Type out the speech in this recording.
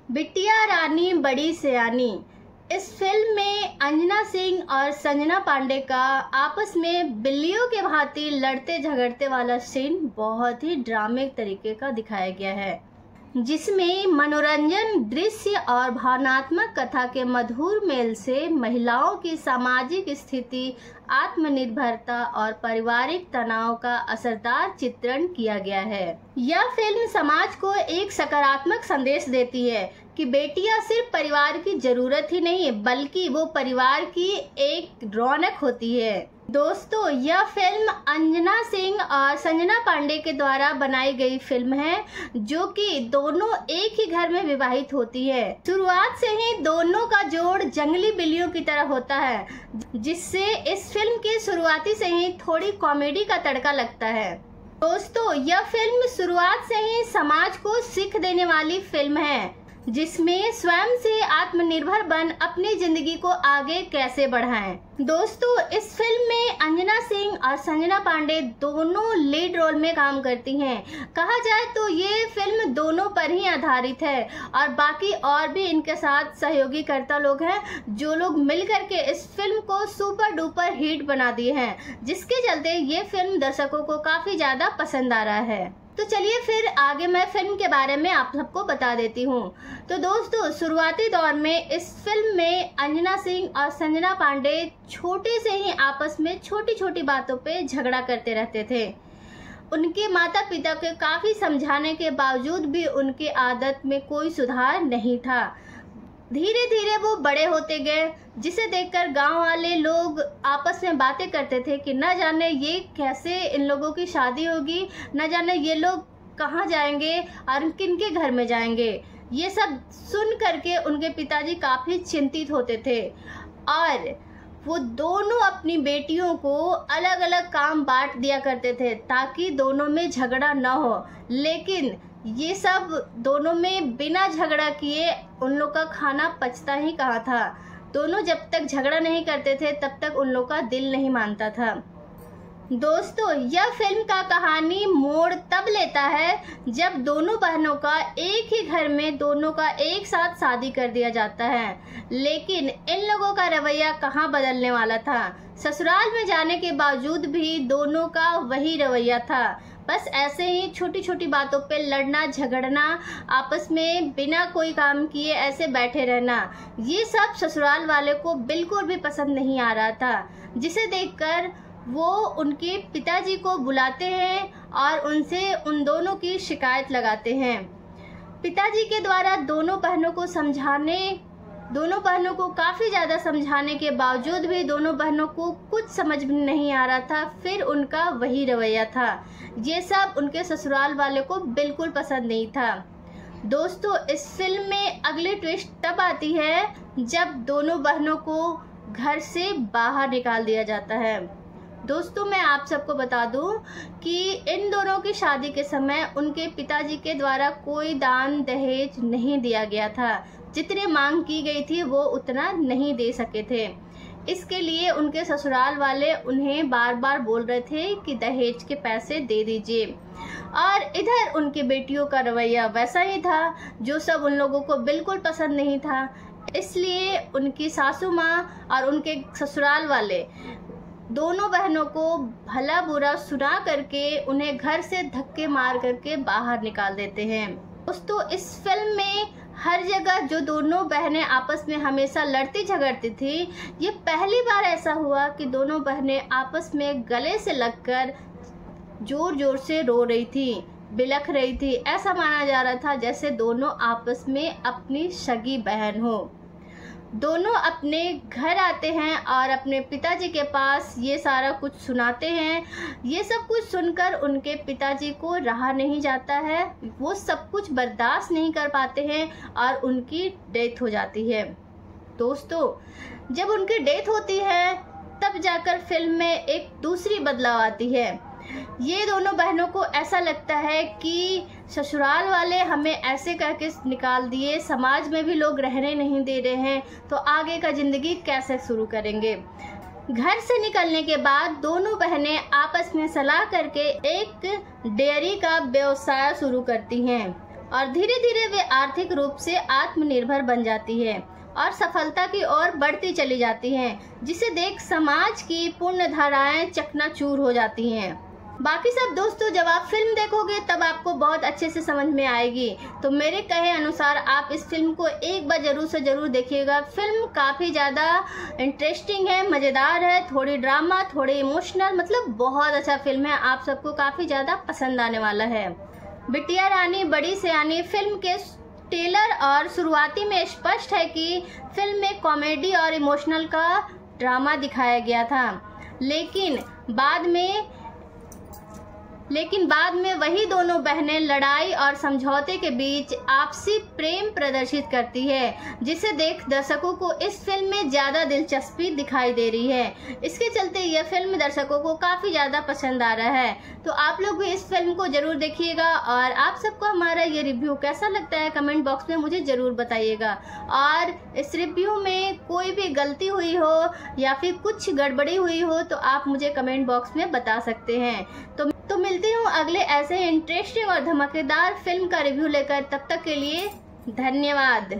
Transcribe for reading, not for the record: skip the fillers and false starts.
बिटिया रानी बड़ी सयानी। इस फिल्म में अंजना सिंह और संजना पांडे का आपस में बिल्लियों के भांति लड़ते झगड़ते वाला सीन बहुत ही ड्रामिक तरीके का दिखाया गया है, जिसमें मनोरंजन दृश्य और भावनात्मक कथा के मधुर मेल से महिलाओं की सामाजिक स्थिति, आत्मनिर्भरता और पारिवारिक तनाव का असरदार चित्रण किया गया है। यह फिल्म समाज को एक सकारात्मक संदेश देती है कि बेटियां सिर्फ परिवार की जरूरत ही नहीं है, बल्कि वो परिवार की एक रौनक होती है। दोस्तों, यह फिल्म अंजना सिंह और संजना पांडे के द्वारा बनाई गई फिल्म है, जो कि दोनों एक ही घर में विवाहित होती है। शुरुआत से ही दोनों का जोड़ जंगली बिल्लियों की तरह होता है, जिससे इस फिल्म की शुरुआती से ही थोड़ी कॉमेडी का तड़का लगता है। दोस्तों, यह फिल्म शुरुआत से ही समाज को सीख देने वाली फिल्म है, जिसमें स्वयं से आत्मनिर्भर बन अपनी जिंदगी को आगे कैसे बढ़ाएं। दोस्तों, इस फिल्म में अंजना सिंह और संजना पांडे दोनों लीड रोल में काम करती हैं। कहा जाए तो ये फिल्म दोनों पर ही आधारित है और बाकी और भी इनके साथ सहयोगी कर्ता लोग हैं, जो लोग मिलकर के इस फिल्म को सुपर डुपर हिट बना दिए हैं, जिसके चलते ये फिल्म दर्शकों को काफी ज्यादा पसंद आ रहा है। तो चलिए फिर आगे मैं फिल्म के बारे में आप सबको बता देती हूँ। तो दोस्तों, शुरुआती दौर में इस फिल्म में अंजना सिंह और संजना पांडे छोटे से ही आपस में छोटी छोटी बातों पे झगड़ा करते रहते थे। उनके माता पिता के काफी समझाने के बावजूद भी उनकी आदत में कोई सुधार नहीं था। धीरे धीरे वो बड़े होते गए, जिसे देखकर गांव वाले लोग आपस में बातें करते थे कि न जाने ये कैसे इन लोगों की शादी होगी, न जाने ये लोग कहाँ जाएंगे और किनके घर में जाएंगे। ये सब सुन करके उनके पिताजी काफ़ी चिंतित होते थे और वो दोनों अपनी बेटियों को अलग अलग काम बांट दिया करते थे ताकि दोनों में झगड़ा न हो। लेकिन ये सब दोनों में बिना झगड़ा किए उन लोग का खाना पचता ही कहाँ था। दोनों जब तक झगड़ा नहीं करते थे तब तक उन लोग का दिल नहीं मानता था। दोस्तों, यह फिल्म का कहानी मोड़ तब लेता है जब दोनों बहनों का एक ही घर में दोनों का एक साथ शादी कर दिया जाता है। लेकिन इन लोगों का रवैया कहाँ बदलने वाला था। ससुराल में जाने के बावजूद भी दोनों का वही रवैया था। बस ऐसे ही छोटी छोटी बातों पे लड़ना झगड़ना, आपस में बिना कोई काम किए ऐसे बैठे रहना, ये सब ससुराल वाले को बिल्कुल भी पसंद नहीं आ रहा था। जिसे देखकर वो उनके पिताजी को बुलाते हैं और उनसे उन दोनों की शिकायत लगाते हैं। पिताजी के द्वारा दोनों बहनों को काफ़ी ज़्यादा समझाने के बावजूद भी दोनों बहनों को कुछ समझ में नहीं आ रहा था। फिर उनका वही रवैया था। ये सब उनके ससुराल वाले को बिल्कुल पसंद नहीं था। दोस्तों, इस फिल्म में अगली ट्विस्ट तब आती है जब दोनों बहनों को घर से बाहर निकाल दिया जाता है। दोस्तों, मैं आप सबको बता दूं कि इन दोनों की शादी के समय उनके पिताजी के द्वारा कोई दान दहेज नहीं दिया गया था। जितने मांग की गई थी वो उतना नहीं दे सके थे। इसके लिए उनके ससुराल वाले उन्हें बार बार बोल रहे थे कि दहेज के पैसे दे दीजिए। और इधर उनकी बेटियों का रवैया वैसा ही था, जो सब उन लोगों को बिल्कुल पसंद नहीं था। इसलिए उनकी सासू माँ और उनके ससुराल वाले दोनों बहनों को भला बुरा सुना करके उन्हें घर से धक्के मार करके बाहर निकाल देते हैं। दोस्तों, इस फिल्म में हर जगह जो दोनों बहनें आपस में हमेशा लड़ती झगड़ती थी, ये पहली बार ऐसा हुआ कि दोनों बहनें आपस में गले से लगकर जोर जोर से रो रही थी, बिलख रही थी। ऐसा माना जा रहा था जैसे दोनों आपस में अपनी सगी बहन हो। दोनों अपने घर आते हैं और अपने पिताजी के पास ये सारा कुछ सुनाते हैं। ये सब कुछ सुनकर उनके पिताजी को रहा नहीं जाता है, वो सब कुछ बर्दाश्त नहीं कर पाते हैं और उनकी डेथ हो जाती है। दोस्तों, जब उनकी डेथ होती है तब जाकर फिल्म में एक दूसरी बदलाव आती है। ये दोनों बहनों को ऐसा लगता है कि ससुराल वाले हमें ऐसे करके निकाल दिए, समाज में भी लोग रहने नहीं दे रहे हैं, तो आगे का जिंदगी कैसे शुरू करेंगे। घर से निकलने के बाद दोनों बहनें आपस में सलाह करके एक डेयरी का व्यवसाय शुरू करती हैं और धीरे धीरे वे आर्थिक रूप से आत्मनिर्भर बन जाती है और सफलता की ओर बढ़ती चली जाती हैं, जिसे देख समाज की पूर्ण धाराएं चकनाचूर हो जाती हैं। बाकी सब दोस्तों, जब आप फिल्म देखोगे तब आपको बहुत अच्छे से समझ में आएगी। तो मेरे कहे अनुसार आप इस फिल्म को एक बार जरूर से जरूर देखिएगा। फिल्म काफ़ी ज़्यादा इंटरेस्टिंग है, मज़ेदार है, थोड़ी ड्रामा, थोड़ी इमोशनल, मतलब बहुत अच्छा फिल्म है। आप सबको काफ़ी ज़्यादा पसंद आने वाला है। बिटिया रानी बड़ी सयानी फिल्म के ट्रेलर और शुरुआती में स्पष्ट है कि फिल्म में कॉमेडी और इमोशनल का ड्रामा दिखाया गया था, लेकिन बाद में वही दोनों बहनें लड़ाई और समझौते के बीच आपसी प्रेम प्रदर्शित करती है, जिसे देख दर्शकों को इस फिल्म में ज़्यादा दिलचस्पी दिखाई दे रही है। इसके चलते यह फिल्म दर्शकों को काफ़ी ज़्यादा पसंद आ रहा है। तो आप लोग भी इस फिल्म को ज़रूर देखिएगा। और आप सबको हमारा ये रिव्यू कैसा लगता है कमेंट बॉक्स में मुझे ज़रूर बताइएगा। और इस रिव्यू में कोई भी गलती हुई हो या फिर कुछ गड़बड़ी हुई हो तो आप मुझे कमेंट बॉक्स में बता सकते हैं। तो मिलती हूँ अगले ऐसे इंटरेस्टिंग और धमाकेदार फिल्म का रिव्यू लेकर। तब तक के लिए धन्यवाद।